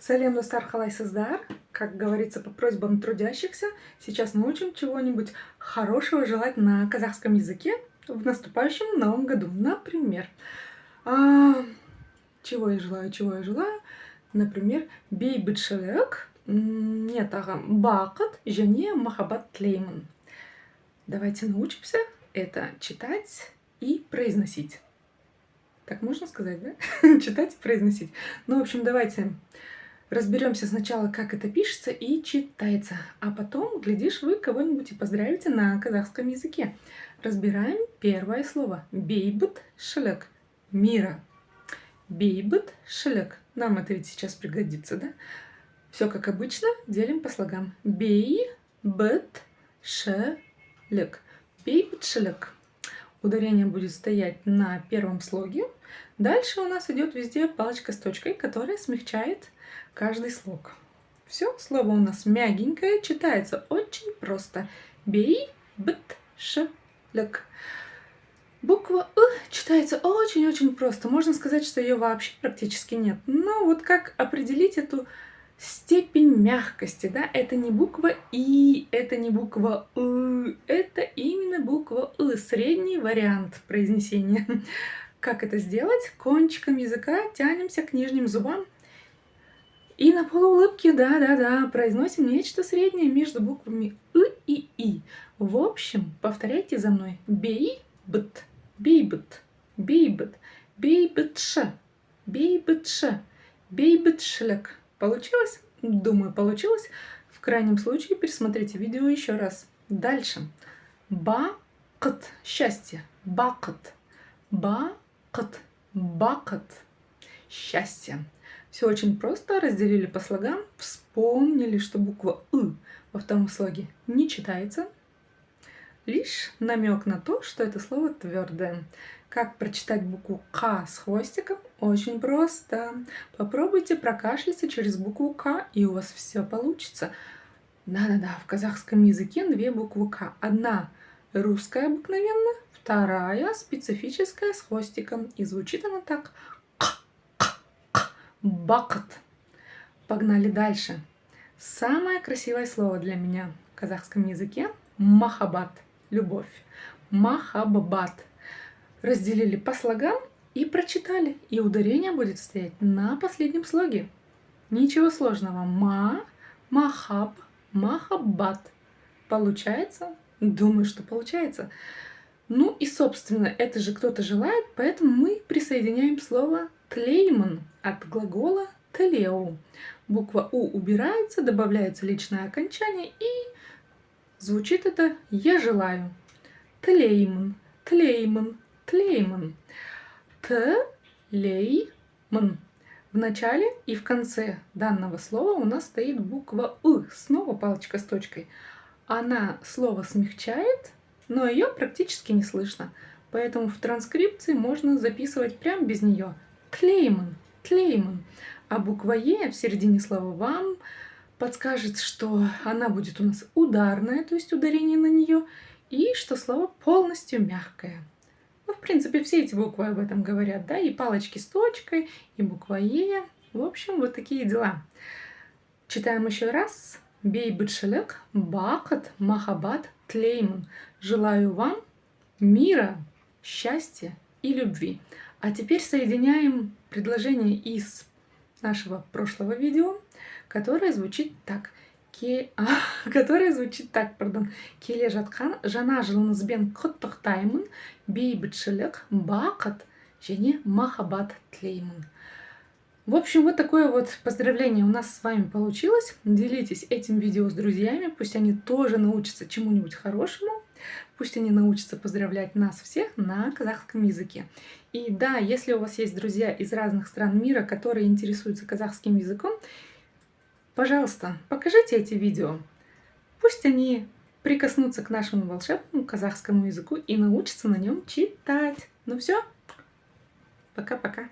Салем достар халайсыздар. Как говорится, по просьбам трудящихся, сейчас научим чего-нибудь хорошего желать на казахском языке в наступающем новом году. Например, чего я желаю? Например, бейбітшілік, нет, бақыт және махаббат тілеймін. Давайте научимся это читать и произносить. Так можно сказать, да? Читать и произносить. Ну, в общем, давайте разберемся сначала, как это пишется и читается, а потом, глядишь, вы кого-нибудь и поздравите на казахском языке. Разбираем первое слово. Бейбітшілік. Мира. Бейбітшілік. Нам это ведь сейчас пригодится, да? Все как обычно, делим по слогам. Бейбітшілік. Бейбітшілік. Ударение будет стоять на первом слоге. Дальше у нас идет везде палочка с точкой, которая смягчает каждый слог. Все, слово у нас мягенькое, читается очень просто. Бейбітшілік. Буква читается очень-очень просто. Можно сказать, что ее вообще практически нет. Но вот как определить эту степень мягкости, да? Это не буква И, это не буква это именно буква средний вариант произнесения. Как это сделать? Кончиком языка тянемся к нижним зубам и на полуулыбке, да, произносим нечто среднее между буквами и И. В общем, повторяйте за мной. Бейбіт, бейбіт, бейбіт, бейбітш, бейбітш, бейбітшілік. Получилось? Думаю, получилось. В крайнем случае пересмотрите видео еще раз. Дальше. Бақыт. Счастье. Бақыт. Бақыт. Бақыт. Счастье. Все очень просто. Разделили по слогам. Вспомнили, что буква во втором слоге не читается. Лишь намек на то, что это слово твердое. Как прочитать букву К с хвостиком? Очень просто. Попробуйте прокашляться через букву К, и у вас все получится. Да, в казахском языке две буквы К. Одна русская обыкновенная, вторая специфическая с хвостиком. И звучит она так. Бақыт. Погнали дальше. Самое красивое слово для меня в казахском языке – махаббат. Любовь. Махаббат. Разделили по слогам и прочитали. И ударение будет стоять на последнем слоге. Ничего сложного. Махаб, махаббат. Получается? Думаю, что получается. Ну и, собственно, это же кто-то желает, поэтому мы присоединяем слово тлеймін от глагола телеу. Буква У убирается, добавляется личное окончание и звучит это «я желаю». Тлеймін, тлеймін, тлеймін. Тлеймін. В начале и в конце данного слова у нас стоит буква Снова палочка с точкой. Она слово смягчает, но ее практически не слышно. Поэтому в транскрипции можно записывать прямо без нее. Тлеймін, тлеймін. А буква Е в середине слова вам подскажет, что она будет у нас ударная, то есть ударение на нее, и что слово полностью мягкое. Ну, в принципе, все эти буквы об этом говорят, да, и палочки с точкой, и буква Е. В общем, вот такие дела. Читаем еще раз. Бейбітшілік, бақыт, махаббат, тлеймін. Желаю вам мира, счастья и любви. А теперь соединяем предложение из нашего прошлого видео, которое звучит так. Келе жатқан жаңа жылыңызбен құттықтаймын, бейбітшілік, бақыт және махаббат тілеймін. В общем, вот такое вот поздравление у нас с вами получилось. Делитесь этим видео с друзьями, пусть они тоже научатся чему-нибудь хорошему, пусть они научатся поздравлять нас всех на казахском языке. И да, если у вас есть друзья из разных стран мира, которые интересуются казахским языком, пожалуйста, покажите эти видео. Пусть они прикоснутся к нашему волшебному казахскому языку и научатся на нем читать. Ну все, пока-пока.